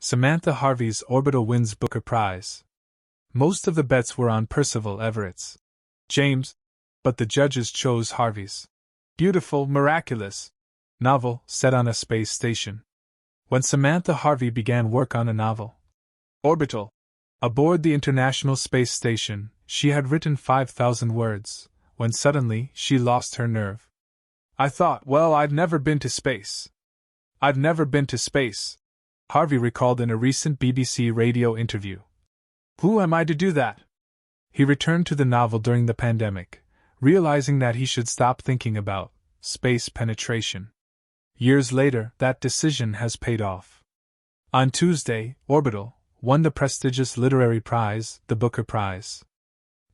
Samantha Harvey's Orbital wins Booker Prize. Most of the bets were on Percival Everett's James, but the judges chose Harvey's beautiful, miraculous novel set on a space station. When Samantha Harvey began work on a novel, Orbital, aboard the International Space Station, she had written 5,000 words, when suddenly she lost her nerve. "I thought, well, I've never been to space. I've never been to space," Harvey recalled in a recent BBC radio interview. "Who am I to do that?" He returned to the novel during the pandemic, realizing that he should stop thinking about space penetration. Years later, that decision has paid off. On Tuesday, Orbital won the prestigious literary prize, the Booker Prize.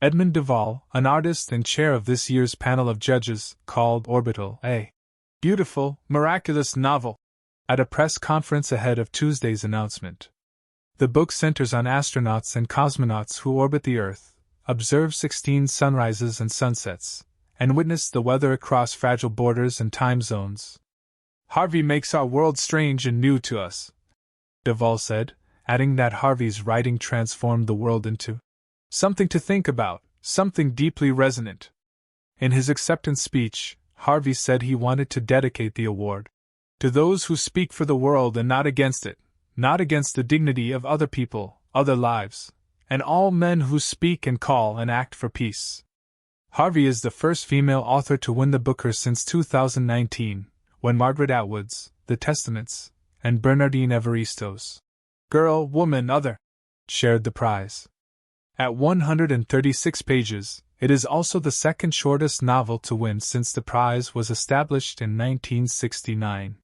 Edmund Duvall, an artist and chair of this year's panel of judges, called Orbital a beautiful, miraculous novel at a press conference ahead of Tuesday's announcement. The book centers on astronauts and cosmonauts who orbit the Earth, observe 16 sunrises and sunsets, and witness the weather across fragile borders and time zones. "Harvey makes our world strange and new to us," Duvall said, adding that Harvey's writing transformed the world into something to think about, something deeply resonant. In his acceptance speech, Harvey said he wanted to dedicate the award to those who speak for the world and not against it, not against the dignity of other people, other lives, and all men who speak and call and act for peace. Harvey is the first female author to win the Booker since 2019, when Margaret Atwood's The Testaments and Bernardine Evaristo's Girl, Woman, Other shared the prize. At 136 pages, it is also the second shortest novel to win since the prize was established in 1969.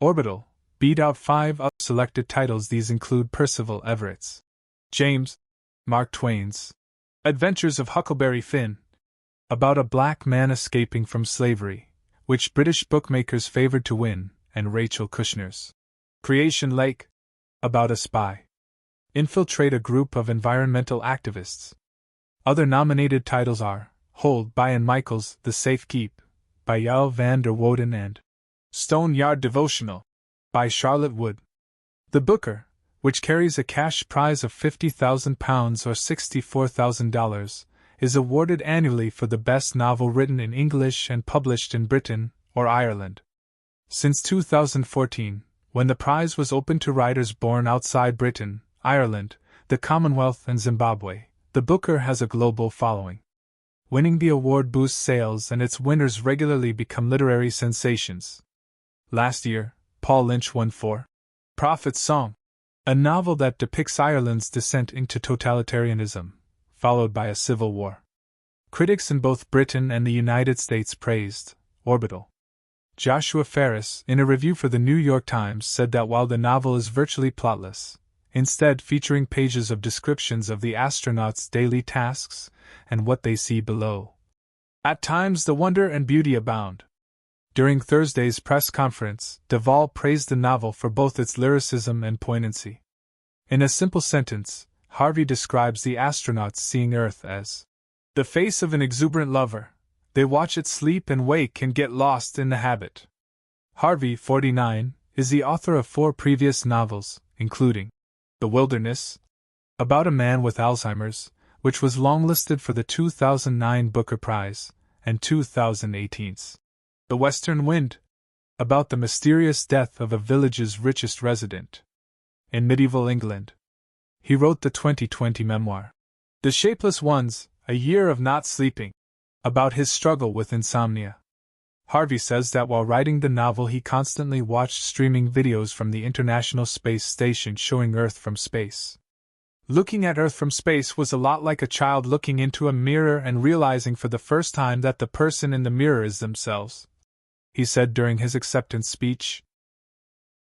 Orbital beat out 5 other selected titles. These include Percival Everett's James, Mark Twain's Adventures of Huckleberry Finn, about a black man escaping from slavery, which British bookmakers favored to win, and Rachel Kushner's Creation Lake, about a spy infiltrate a group of environmental activists. Other nominated titles are Hold by Ann Michaels, The Safe Keep, by Yael van der Woden, and Stone Yard Devotional, by Charlotte Wood. The Booker, which carries a cash prize of £50,000 or $64,000, is awarded annually for the best novel written in English and published in Britain or Ireland. Since 2014, when the prize was open to writers born outside Britain, Ireland, the Commonwealth, and Zimbabwe, the Booker has a global following. Winning the award boosts sales, and its winners regularly become literary sensations. Last year, Paul Lynch won for Prophet's Song, a novel that depicts Ireland's descent into totalitarianism, followed by a civil war. Critics in both Britain and the United States praised Orbital. Joshua Ferris, in a review for the New York Times, said that while the novel is virtually plotless, instead featuring pages of descriptions of the astronauts' daily tasks and what they see below, at times the wonder and beauty abound. During Thursday's press conference, Duvall praised the novel for both its lyricism and poignancy. In a simple sentence, Harvey describes the astronauts seeing Earth as the face of an exuberant lover. They watch it sleep and wake and get lost in the habit. Harvey, 49, is the author of 4 previous novels, including The Wilderness, about a man with Alzheimer's, which was longlisted for the 2009 Booker Prize, and 2018's The Western Wind, about the mysterious death of a village's richest resident in medieval England. He wrote the 2020 memoir, The Shapeless Ones, A Year of Not Sleeping, about his struggle with insomnia. Harvey says that while writing the novel he constantly watched streaming videos from the International Space Station showing Earth from space. Looking at Earth from space was a lot like a child looking into a mirror and realizing for the first time that the person in the mirror is themselves, he said during his acceptance speech.